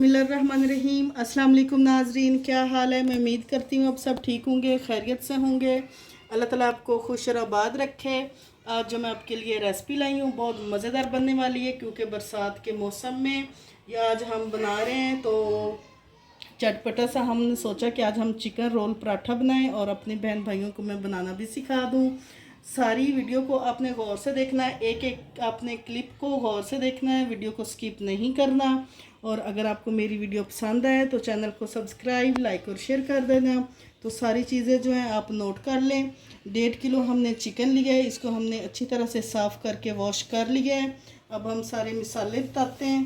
बिस्मिल्लाहिर्रहमानिर्रहीम। अस्सलाम वालेकुम नाजरीन, क्या हाल है। मैं उम्मीद करती हूँ आप सब ठीक होंगे, खैरियत से होंगे। अल्लाह ताला आपको खुश और आबाद रखे। आज जो मैं आपके लिए रेसिपी लाई हूँ बहुत मज़ेदार बनने वाली है, क्योंकि बरसात के मौसम में ये आज हम बना रहे हैं। तो चटपटा सा हमने सोचा कि आज हम चिकन रोल पराठा बनाएं और अपने बहन भाइयों को मैं बनाना भी सिखा दूं। सारी वीडियो को आपने गौर से देखना है, एक एक आपने क्लिप को गौर से देखना है, वीडियो को स्किप नहीं करना। और अगर आपको मेरी वीडियो पसंद आए तो चैनल को सब्सक्राइब, लाइक और शेयर कर देना। तो सारी चीज़ें जो हैं आप नोट कर लें। 1.5 किलो हमने चिकन लिया है, इसको हमने अच्छी तरह से साफ़ करके वॉश कर लिया है। अब हम सारे मसाले बताते हैं।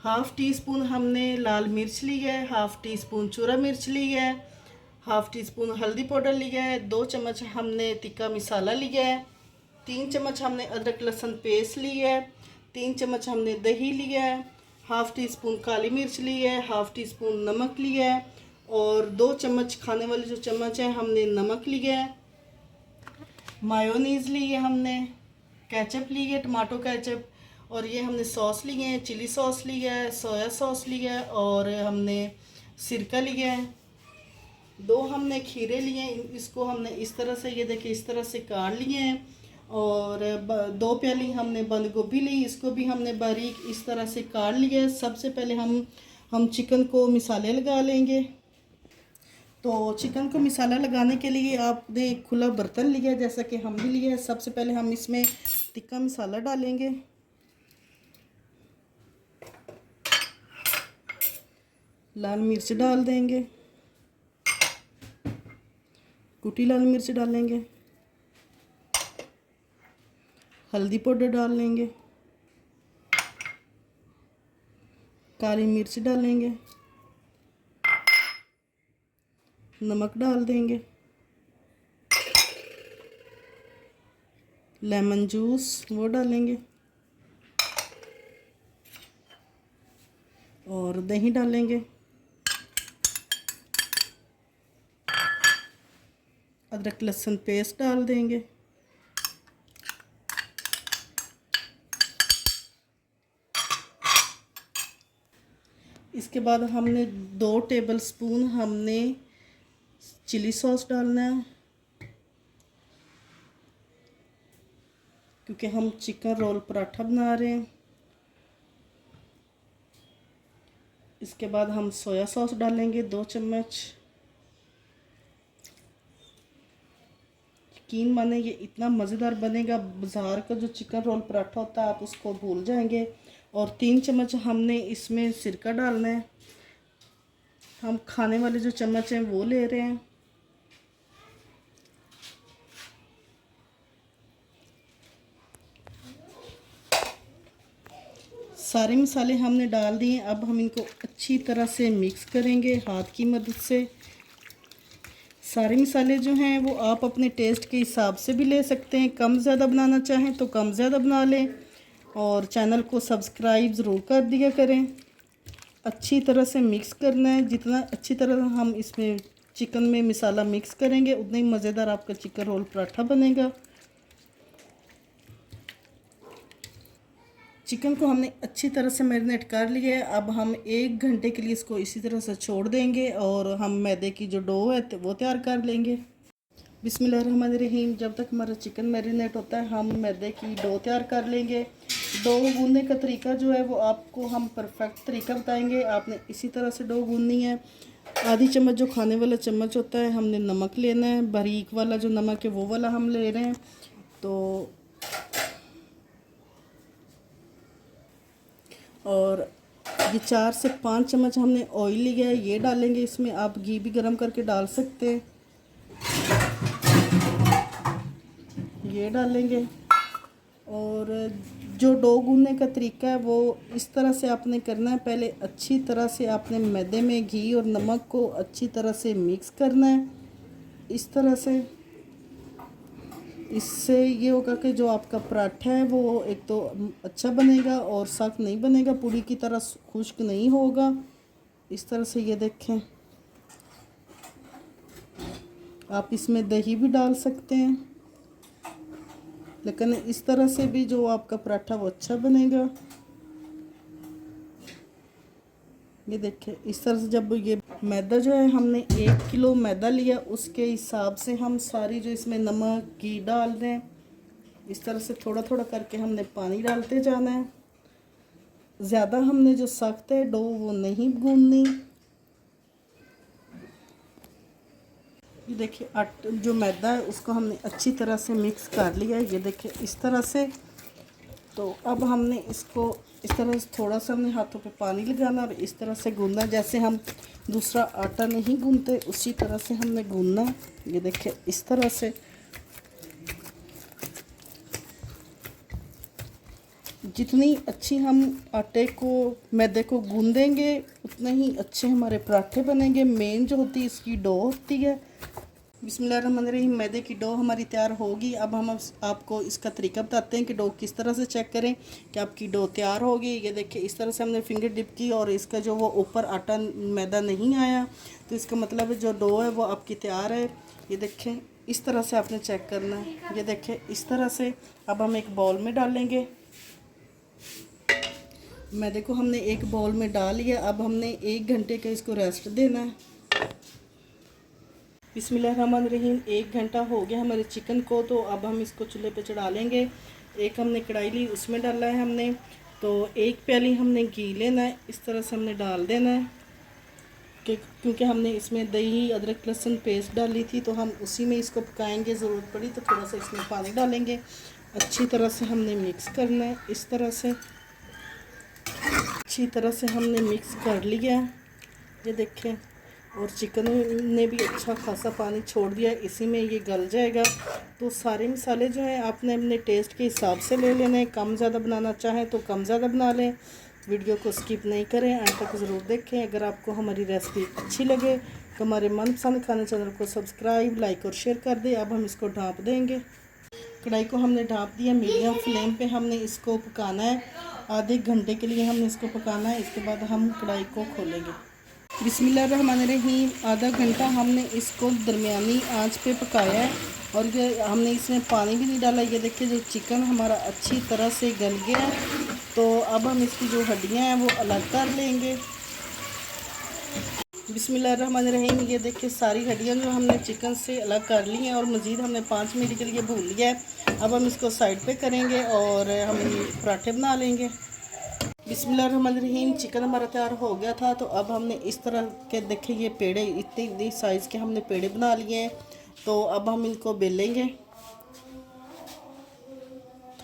1/2 टीस्पून हमने लाल मिर्च ली है, 1/2 टीस्पून चूरा मिर्च ली है, 1/2 टीस्पून हल्दी पाउडर लिया है, 2 चम्मच हमने तिक्का मसाला लिया है, 3 चम्मच हमने अदरक लहसुन पेस्ट ली है, 3 चम्मच हमने दही लिया है, 1/2 टीस्पून काली मिर्च ली है, 1/2 टीस्पून नमक लिया है और 2 चम्मच खाने वाले जो चम्मच हैं हमने नमक लिया है। मायोनीज़ ली है हमने, केचप ली है, टमाटो केचप, और ये हमने सॉस लिए हैं, चिली सॉस लिया है, सोया सॉस लिया है और हमने सिरका लिया है। 2 हमने खीरे लिए हैं, इसको हमने इस तरह से, ये देखिए इस तरह से काट लिए हैं। और 2 प्याली हमने बंद गोभी ली, इसको भी हमने बारीक इस तरह से काट लिया है। सबसे पहले हम चिकन को मिसाले लगा लेंगे। तो चिकन को मिसाला लगाने के लिए आपने एक खुला बर्तन लिया जैसा कि हम भी लिए है। सबसे पहले हम इसमें तिक्का मसाला डालेंगे, लाल मिर्च डाल देंगे, कुटी लाल मिर्च डालेंगे, हल्दी पाउडर डाल लेंगे, काली मिर्च डालेंगे, नमक डाल देंगे, लेमन जूस वो डालेंगे और दही डालेंगे, अदरक लहसुन पेस्ट डाल देंगे, इसके बाद हमने 2 टेबलस्पून हमने चिली सॉस डालना है, क्योंकि हम चिकन रोल पराठा बना रहे हैं। इसके बाद हम सोया सॉस डालेंगे 2 चम्मच। यकीन माने ये इतना मज़ेदार बनेगा, बाज़ार का जो चिकन रोल पराठा होता है आप उसको भूल जाएंगे। और 3 चम्मच हमने इसमें सिरका डालना है, हम खाने वाले जो चम्मच हैं वो ले रहे हैं। सारे मसाले हमने डाल दिए। अब हम इनको अच्छी तरह से मिक्स करेंगे हाथ की मदद से। सारे मसाले जो हैं वो आप अपने टेस्ट के हिसाब से भी ले सकते हैं, कम ज़्यादा बनाना चाहें तो कम ज़्यादा बना लें। और चैनल को सब्सक्राइब ज़रूर कर दिया करें। अच्छी तरह से मिक्स करना है, जितना अच्छी तरह हम इसमें चिकन में मसाला मिक्स करेंगे उतना ही मज़ेदार आपका चिकन रोल पराठा बनेगा। चिकन को हमने अच्छी तरह से मैरिनेट कर लिया है। अब हम 1 घंटे के लिए इसको इसी तरह से छोड़ देंगे और हम मैदे की जो डो है वो तैयार कर लेंगे। बिस्मिल्लाहिर्रहमानिर्रहीम। जब तक हमारा चिकन मैरिनेट होता है हम मैदे की डो तैयार कर लेंगे। डो गूंदने का तरीका जो है वो आपको हम परफेक्ट तरीका बताएंगे। आपने इसी तरह से डो गूंदनी है। आधी चम्मच जो खाने वाला चम्मच होता है हमने नमक लेना है, बारीक वाला जो नमक है वो वाला हम ले रहे हैं। तो और ये 4 से 5 चम्मच हमने ऑयल लिया है, ये डालेंगे इसमें। आप घी भी गरम करके डाल सकते हैं, ये डालेंगे। और जो डो गूंदने का तरीका है वो इस तरह से आपने करना है। पहले अच्छी तरह से आपने मैदे में घी और नमक को अच्छी तरह से मिक्स करना है इस तरह से। इससे ये होगा कि जो आपका पराठा है वो एक तो अच्छा बनेगा और सख्त नहीं बनेगा, पूरी की तरह खुश्क नहीं होगा। इस तरह से ये देखें। आप इसमें दही भी डाल सकते हैं, लेकिन इस तरह से भी जो आपका पराठा वो अच्छा बनेगा। ये देखिए इस तरह से जब ये मैदा जो है हमने 1 किलो मैदा लिया, उसके हिसाब से हम सारी जो इसमें नमक घी डाल रहे हैं। इस तरह से थोड़ा थोड़ा करके हमने पानी डालते जाना है। ज़्यादा हमने जो सख्त है डो वो नहीं गूंदनी। ये देखिए जो मैदा है उसको हमने अच्छी तरह से मिक्स कर लिया है। ये देखिए इस तरह से। तो अब हमने इसको इस तरह से थोड़ा सा हमने हाथों पे पानी लगाना और इस तरह से गूंदना, जैसे हम दूसरा आटा नहीं गूंदते उसी तरह से हमने गूंदना। ये देखिए इस तरह से। जितनी अच्छी हम आटे को मैदे को गूंदेंगे उतने ही अच्छे हमारे पराठे बनेंगे। मेन जो होती है इसकी डो होती है। बिस्मिल्लाहिर्रहमानिर्रहीम। मैदे की डो हमारी तैयार होगी। अब हम आपको इसका तरीका बताते हैं कि डो किस तरह से चेक करें कि आपकी डो तैयार होगी। ये देखिए इस तरह से हमने फिंगर डिप की और इसका जो वो ऊपर आटा मैदा नहीं आया, तो इसका मतलब है जो डो है वो आपकी तैयार है। ये देखें इस तरह से आपने चेक करना है। ये देखें इस तरह से। अब हम एक बाउल में डालेंगे मैदे को। हमने एक बाउल में डाल लिया। अब हमने 1 घंटे का इसको रेस्ट देना है। बिस्मिल्लाहिर्रहमानिर्रहीम। 1 घंटा हो गया हमारे चिकन को, तो अब हम इसको चूल्हे पे चढ़ा लेंगे। एक हमने कढ़ाई ली, उसमें डाला है हमने तो 1 प्याली हमने घी लेना है। इस तरह से हमने डाल देना है क्योंकि हमने इसमें दही अदरक लहसुन पेस्ट डाली थी, तो हम उसी में इसको पकाएंगे। ज़रूरत पड़ी तो थोड़ा सा इसमें पानी डालेंगे। अच्छी तरह से हमने मिक्स करना है। इस तरह से अच्छी तरह से हमने मिक्स कर लिया। ये देखें, और चिकन ने भी अच्छा खासा पानी छोड़ दिया, इसी में ये गल जाएगा। तो सारे मसाले जो हैं आपने अपने टेस्ट के हिसाब से ले लेने हैं। कम ज़्यादा बनाना चाहें तो कम ज़्यादा बना लें। वीडियो को स्किप नहीं करें, अंत तक ज़रूर देखें। अगर आपको हमारी रेसिपी अच्छी लगे तो हमारे मनपसंद खाने चैनल को सब्सक्राइब लाइक और शेयर कर दें। अब हम इसको ढाँप देंगे। कढ़ाई को हमने ढाँप दिया। मीडियम फ्लेम पे हमने इसको पकाना है। आधे घंटे के लिए हमने इसको पकाना है। इसके बाद हम कढ़ाई को खोलेंगे। बिस्मिल्लाहिर्रहमानिर्रहीम। आधा घंटा हमने इसको दरमियानी आंच पे पकाया है और ये हमने इसमें पानी भी नहीं डाला। ये देखिए जो चिकन हमारा अच्छी तरह से गल गया है। तो अब हम इसकी जो हड्डियां हैं वो अलग कर लेंगे। बिस्मिल्लाहिर्रहमानिर्रहीम। ये देखिए सारी हड्डियां जो हमने चिकन से अलग कर ली हैं और मज़ीद हमने 5 मिनट के लिए भून लिया है। अब हम इसको साइड पे करेंगे और हम पराठे बना लेंगे। बिस्मिल्लाहिर्रहमानिर्रहीम। चिकन हमारा तैयार हो गया था, तो अब हमने इस तरह के देखे ये पेड़े इतनी साइज़ के हमने पेड़े बना लिए हैं। तो अब हम इनको बेलेंगे।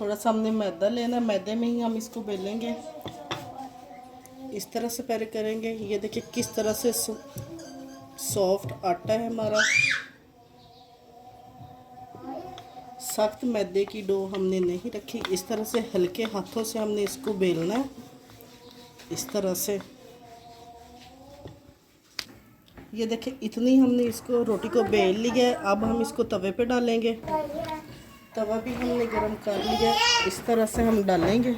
थोड़ा सा हमने मैदा लेना, मैदे में ही हम इसको बेलेंगे। इस तरह से पहले करेंगे। ये देखिए किस तरह से सॉफ्ट आटा है हमारा। सख्त मैदे की डो हमने नहीं रखी। इस तरह से हल्के हाथों से हमने इसको बेलना है। इस तरह से ये देखिए इतनी हमने इसको रोटी को बेल लिया है। अब हम इसको तवे पे डालेंगे। तवा भी हमने गरम कर लिया। इस तरह से हम डालेंगे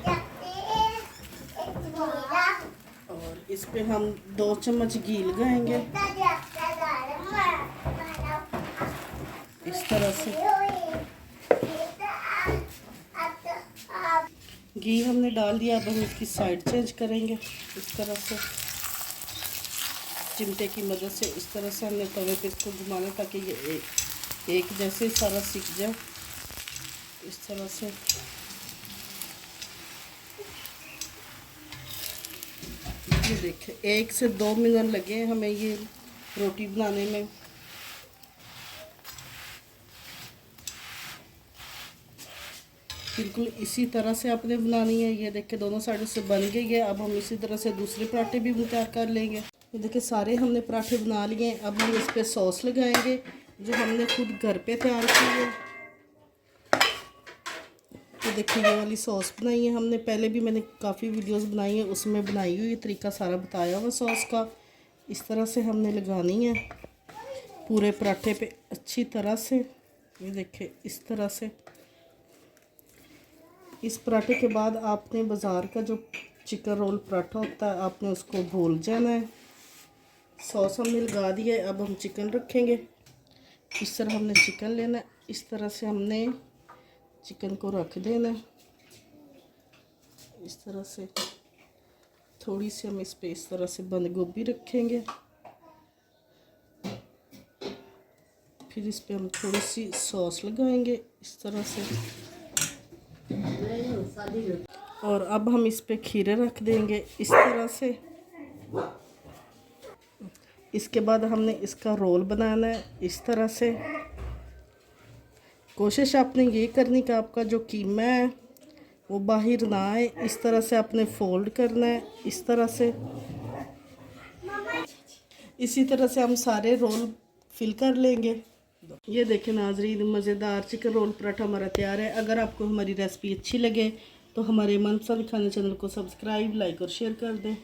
और इस पे हम 2 चम्मच घी लगाएंगे। इस तरह से घी हमने डाल दिया। अब हम इसकी साइड चेंज करेंगे। इस तरह से चिमटे की मदद से इस तरह से हमने तवे पे इसको घुमाना ताकि ये एक जैसे सारा सीख जाए। इस तरह से ये देखें 1 से 2 मिनट लगे हमें ये रोटी बनाने में। बिल्कुल इसी तरह से आपने बनानी है। ये देखिए दोनों साइडों से बन गई है। अब हम इसी तरह से दूसरे पराठे भी तैयार कर लेंगे। ये देखिए सारे हमने पराठे बना लिए। अब हम इस पर सॉस लगाएंगे जो हमने खुद घर पे तैयार की है। तो देखिए ये वाली सॉस बनाई है हमने। पहले भी मैंने काफ़ी वीडियोस बनाई हैं, उसमें बनाई हुई तरीका सारा बताया हुआ सॉस का। इस तरह से हमने लगानी है पूरे पराठे पे अच्छी तरह से। ये देखिए इस तरह से। इस पराठे के बाद आपने बाज़ार का जो चिकन रोल पराठा होता है आपने उसको भूल जाना है। सॉस हमने लगा दिया है। अब हम चिकन रखेंगे। इस तरह हमने चिकन लेना है। इस तरह से हमने चिकन को रख देना है। इस तरह से थोड़ी सी हम इस पे इस तरह से बंद गोभी रखेंगे, फिर इस पे हम थोड़ी सी सॉस लगाएंगे इस तरह से, और अब हम इस पे खीरे रख देंगे इस तरह से। इसके बाद हमने इसका रोल बनाना है इस तरह से। कोशिश आपने ये करनी कि आपका जो कीमा है वो बाहर ना आए, इस तरह से आपने फोल्ड करना है इस तरह से। इसी तरह से हम सारे रोल फिल कर लेंगे। ये देखें नाजरीन, मज़ेदार चिकन रोल पराठा हमारा तैयार है। अगर आपको हमारी रेसिपी अच्छी लगे तो हमारे मनपसंद खाने चैनल को सब्सक्राइब, लाइक और शेयर कर दें।